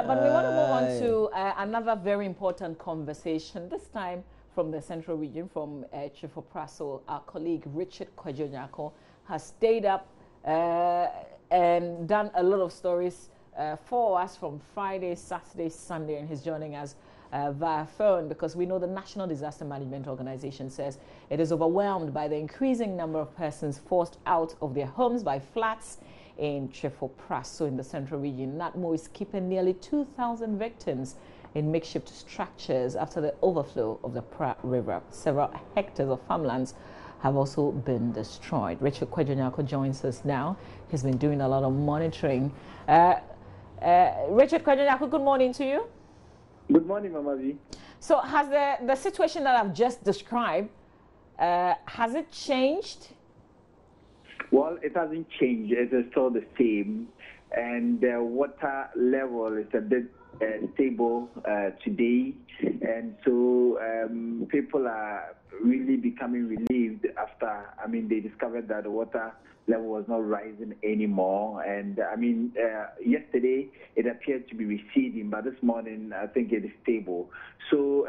But we want to move on to another very important conversation, this time from the central region, from River Pra. So our colleague Richard Kwejonyako has stayed up and done a lot of stories for us from Friday, Saturday, Sunday, and he's joining us via phone because we know the National Disaster Management Organization says it is overwhelmed by the increasing number of persons forced out of their homes by floods in River Pra. So in the central region, NATMO is keeping nearly 2,000 victims in makeshift structures after the overflow of the Pra River. Several hectares of farmlands have also been destroyed. Richard Kwejonyako joins us now. He's been doing a lot of monitoring. Richard Kwejonyako, good morning to you. Good morning, Mama V. So has the situation that I've just described, has it changed? Well, it hasn't changed. It is still the same. And the water level is a bit stable today. And so people are really becoming relieved after, they discovered that the water level was not rising anymore. And yesterday it appeared to be receding, but this morning I think it is stable. So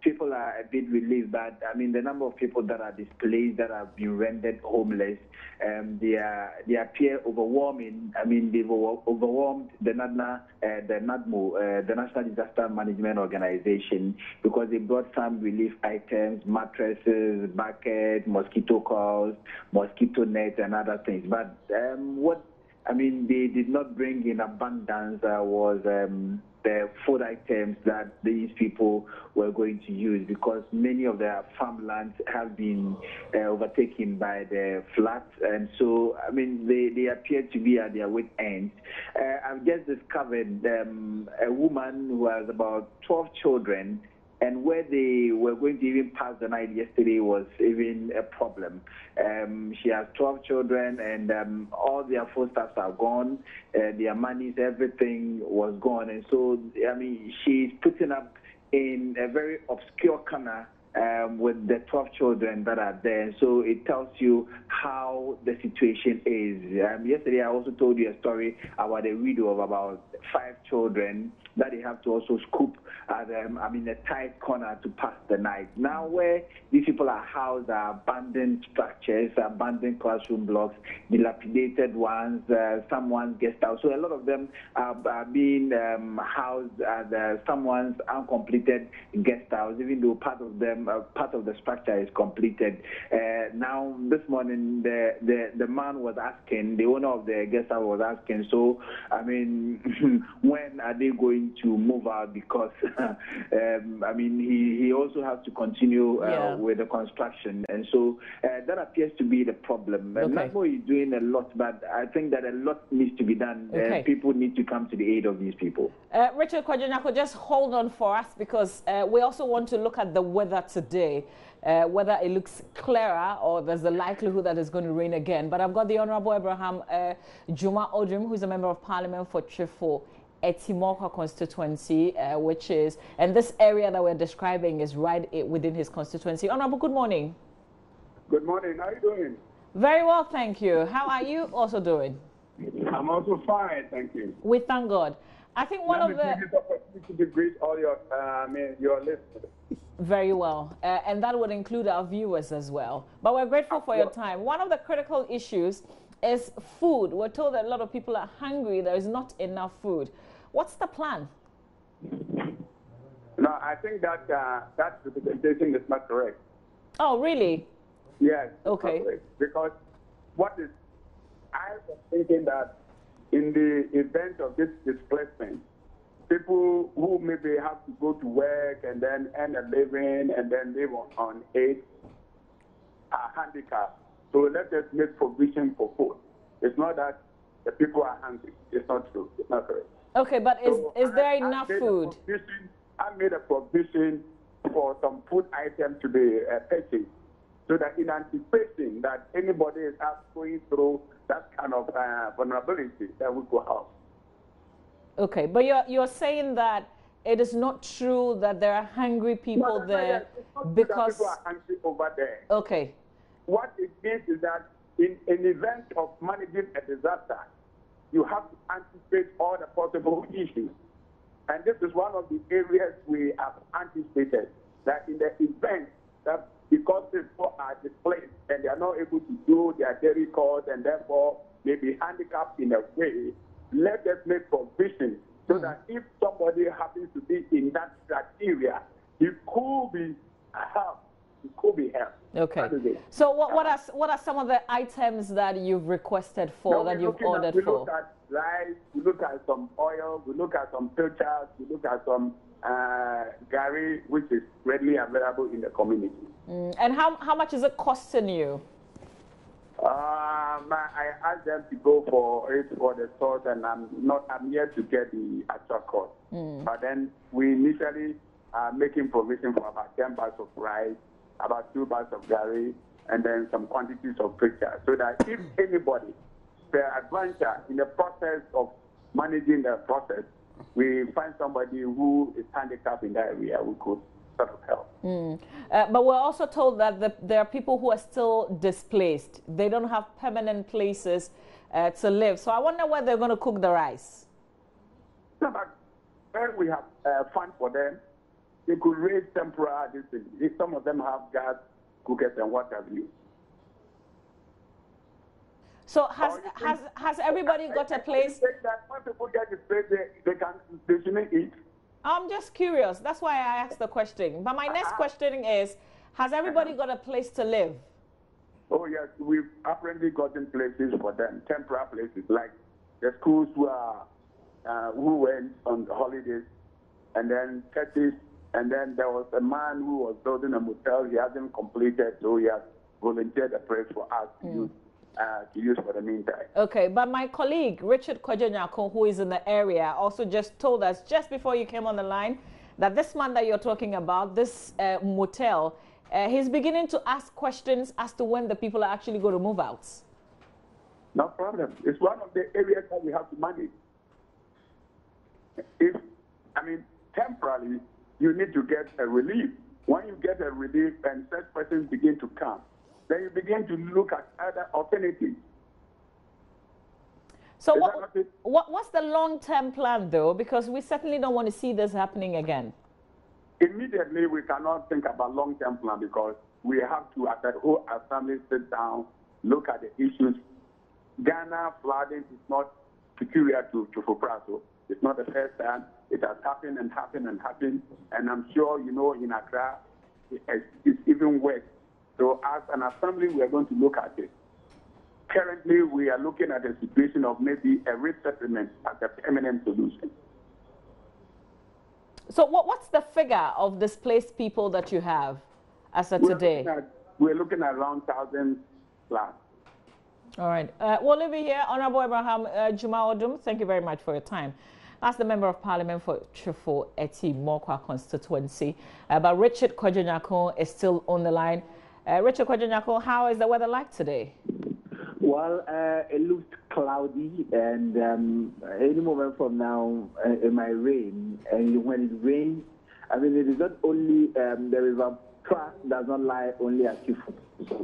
people are a bit relieved, but the number of people that are displaced, that have been rendered homeless, they appear overwhelming. They've overwhelmed the NADMO, the National Disaster Management Organization, because they brought some relief items, mattresses, buckets, mosquito coils, mosquito nets, and other things. But what they did not bring in abundance was the food items that these people were going to use, because many of their farmlands have been overtaken by the floods, and so they appear to be at their wit ends. I've just discovered a woman who has about 12 children, and where they were going to even pass the night yesterday was even a problem. She has 12 children, and all their foodstuffs are gone. Their monies, everything was gone. And so, she's putting up in a very obscure corner with the 12 children that are there. So it tells you how the situation is. Yesterday, I also told you a story about a widow of about 5 children that they have to also scoop at a tight corner to pass the night. Now, where these people are housed are abandoned structures, abandoned classroom blocks, dilapidated ones, someone's guest house. So a lot of them are being housed at someone's uncompleted guest house, even though part of the structure is completed. Now, this morning, the man was asking, the owner of the guest house was asking, so, when are they going to move out? Because, he also has to continue with the construction. And so that appears to be the problem. Okay. NATMO is doing a lot, but I think that a lot needs to be done. Okay. People need to come to the aid of these people. Richard Kwejonyako, just hold on for us, because we also want to look at the weather today, whether it looks clearer or there's the likelihood that it's going to rain again. But I've got the Honorable Abraham Juma Odrim, who's a member of parliament for Trifo Etimoka constituency, which is, and this area that we're describing is right within his constituency. Honorable, good morning. Good morning. How are you doing? Very well, thank you. How are you also doing? I'm also fine, thank you. We thank God. I think one of the opportunity to greet all your listeners. Very well, and that would include our viewers as well. But we're grateful for your time. One of the critical issues is food. We're told that a lot of people are hungry. There is not enough food. What's the plan? No, I think that that representation is not correct. Oh, really? Yes. Okay. Because I was thinking that in the event of this displacement, people who maybe have to go to work and then earn a living and then live on aid are handicapped. So let us make provision for food. It's not that the people are hungry. It's not true. It's not correct. Okay, but is there enough food? I made a provision for some food items to be purchased, so that in anticipation that anybody is going through that kind of vulnerability, that will go out. Okay, but you're saying that it is not true that there are hungry people there because people are hungry over there. Okay. What it means is that in an event of managing a disaster, you have to anticipate all the possible issues. And this is one of the areas we have anticipated, that in the event that because people are displaced and they are not able to do their daily chores and therefore may be handicapped in a way, let us make provision so that if somebody happens to be in that area, he could be helped. It could be helped. Okay. So what are some of the items that you've requested for, that you've ordered for? We look at rice, we look at some oil, we look at some filters, we look at some gari, which is readily available in the community. And how much is it costing you? I asked them to go for it for the source, and I'm yet to get the actual cost. But then we initially are making provision for about 10 bags of rice, about 2 bags of gari, and then some quantities of filters, so that if anybody, the adventure in the process of managing the process, we find somebody who is handicapped in that area, we could sort of help. But we're also told that there are people who are still displaced. They don't have permanent places to live. So I wonder where they're going to cook the rice. No, but when we have fund for them, they could raise temporary. Some of them have gas cookers and what have you. So has everybody got a place? That when people get displaced, they shouldn't eat. I'm just curious. That's why I asked the question. But my next question is, has everybody got a place to live? Oh, yes. We've apparently gotten places for them, temporary places, like the schools who went on the holidays, and then churches, and then there was a man who was building a motel. He hasn't completed, so he has volunteered a place for us to use for the meantime. Okay, but my colleague, Richard Kwajonyako, who is in the area, also just told us, just before you came on the line, that this man that you're talking about, this motel, he's beginning to ask questions as to when the people are actually going to move out. No problem. It's one of the areas that we have to manage. Temporarily, you need to get a relief. When you get a relief and such persons begin to come, then you begin to look at other alternatives. So what's the long-term plan, though? Because we certainly don't want to see this happening again. Immediately, we cannot think about long-term plan because we have to, as a whole assembly, sit down, look at the issues. Ghana flooding is not peculiar to River Pra. It's not the first time. It has happened and happened and happened. And I'm sure, in Accra, it's even worse. So as an assembly, we are going to look at it. Currently, we are looking at a situation of maybe a resettlement as a permanent solution. So what's the figure of displaced people that you have as of today? We're looking at around 1,000 plus. All right. We'll leave it here. Honorable Abraham Juma Odum, thank you very much for your time. That's the Member of Parliament for Trifo Eti Mokwa constituency. But Richard Kwajonyako is still on the line. Richard Kwajonyako, how is the weather like today? Well, it looks cloudy, and any moment from now, it might rain. And when it rains, it is not only the River Pra does not lie only at Trifo,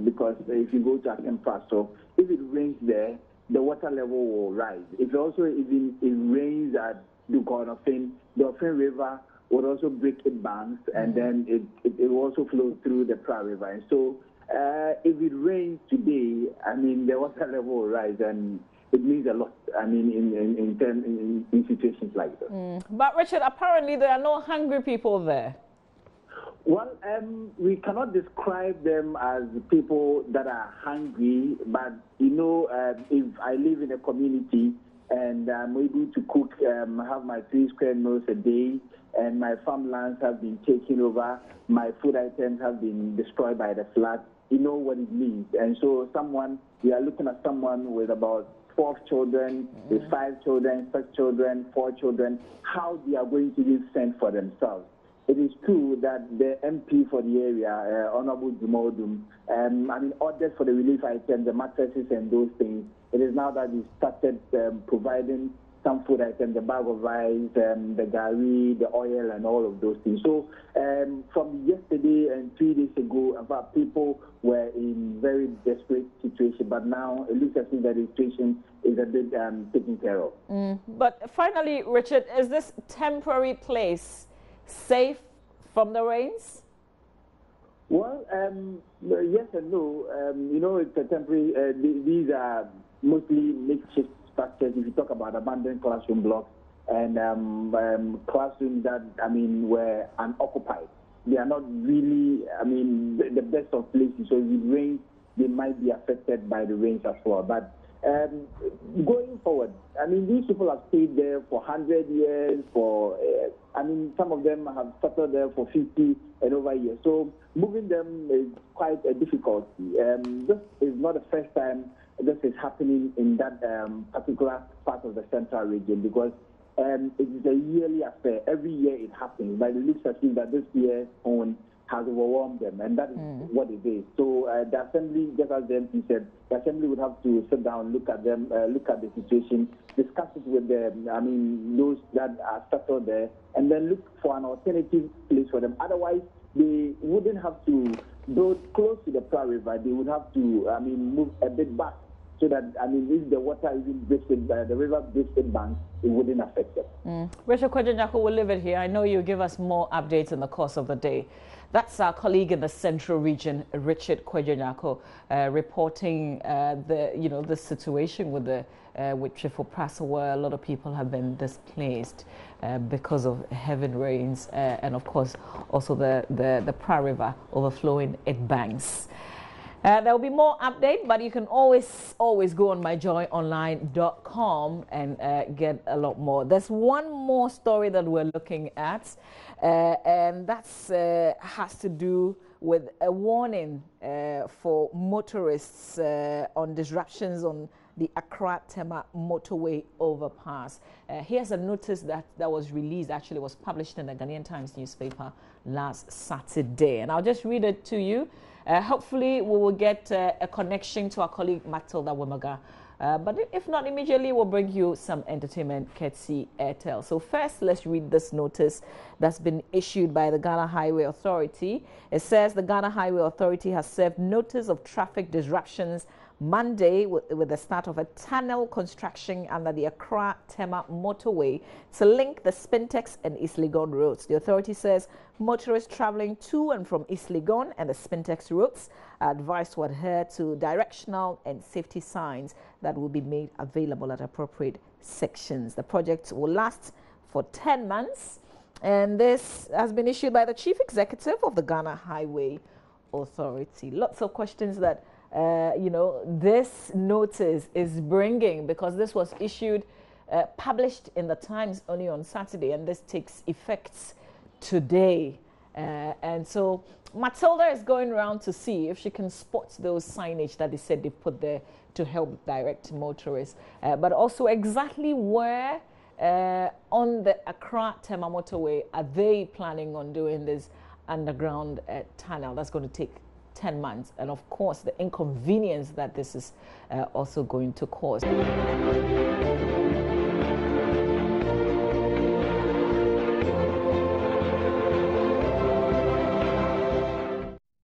because if you go to Asempa, so if it rains there, the water level will rise. If also it rains at the Ofin River would also break its banks, and then it will also flow through the Pra River. And so if it rains today, the water level will rise, and it means a lot, in situations like that. But Richard, apparently there are no hungry people there. Well, we cannot describe them as people that are hungry, but if I live in a community and I'm able to cook, have my 3 square meals a day, and my farmlands have been taken over, my food items have been destroyed by the flood, you know what it means. And so we are looking at someone with about 12 children, with 5 children, 6 children, 4 children, how they are going to be sent for themselves. It is true that the MP for the area, Honorable Jumodum, ordered for the relief items, the mattresses and those things. It is now that we started providing some food items, the bag of rice, the gari, the oil, and all of those things. So from yesterday and 3 days ago, about people were in very desperate situation, but now it looks as if that the situation is a bit taken care of. But finally, Richard, is this temporary place safe from the rains? Well, yes and no. It's a temporary. These are mostly makeshift structures. If you talk about abandoned classroom blocks and classrooms that, were unoccupied, they are not really, the best of places. So with rain, they might be affected by the rains as well. But going forward, these people have stayed there for 100 years, some of them have settled there for 50 and over years. So moving them is quite a difficulty. This is not the first time this is happening in that particular part of the central region, because it is a yearly affair. Every year it happens, but it looks as if that this year's own has overwhelmed them, and that is what it is. So the assembly, just as the MP said, the assembly would have to sit down, look at them, look at the situation, discuss it with them, those that are settled there, and then look for an alternative place for them. Otherwise, they wouldn't have to build close to the Pra River. They would have to, move a bit back, so that, if the water even breaks the river breaks it bank, it wouldn't affect them. Richard Kwajonyaku will leave it here. I know you'll give us more updates in the course of the day. That's our colleague in the central region, Richard Kwajonyaku, reporting the situation with River Pra, where a lot of people have been displaced because of heavy rains, and of course also the Pra River overflowing its banks. There will be more update, but you can always go on myjoyonline.com and get a lot more. There's one more story that we're looking at, and that's has to do with a warning for motorists on disruptions on the Accra-Tema motorway overpass. Here's a notice that was released, actually was published in the Ghanaian Times newspaper last Saturday, and I'll just read it to you. Hopefully we will get a connection to our colleague Matilda Wemaga, but if not immediately, we'll bring you some entertainment courtesy Airtel. So first, let's read this notice that's been issued by the Ghana Highway Authority. It says the Ghana Highway Authority has served notice of traffic disruptions Monday with the start of a tunnel construction under the Accra-Tema motorway to link the Spintex and East Legon roads. The authority says motorists traveling to and from East Legon and the Spintex roads are advised to adhere to directional and safety signs that will be made available at appropriate sections. The project will last for 10 months, and this has been issued by the Chief Executive of the Ghana Highway Authority. Lots of questions that this notice is bringing, because this was issued, published in the Times only on Saturday, and this takes effect today. And so Matilda is going around to see if she can spot those signage that they said they put there to help direct motorists, but also exactly where on the Accra-Tema motorway are they planning on doing this underground tunnel that's going to take 10 months, and of course the inconvenience that this is also going to cause.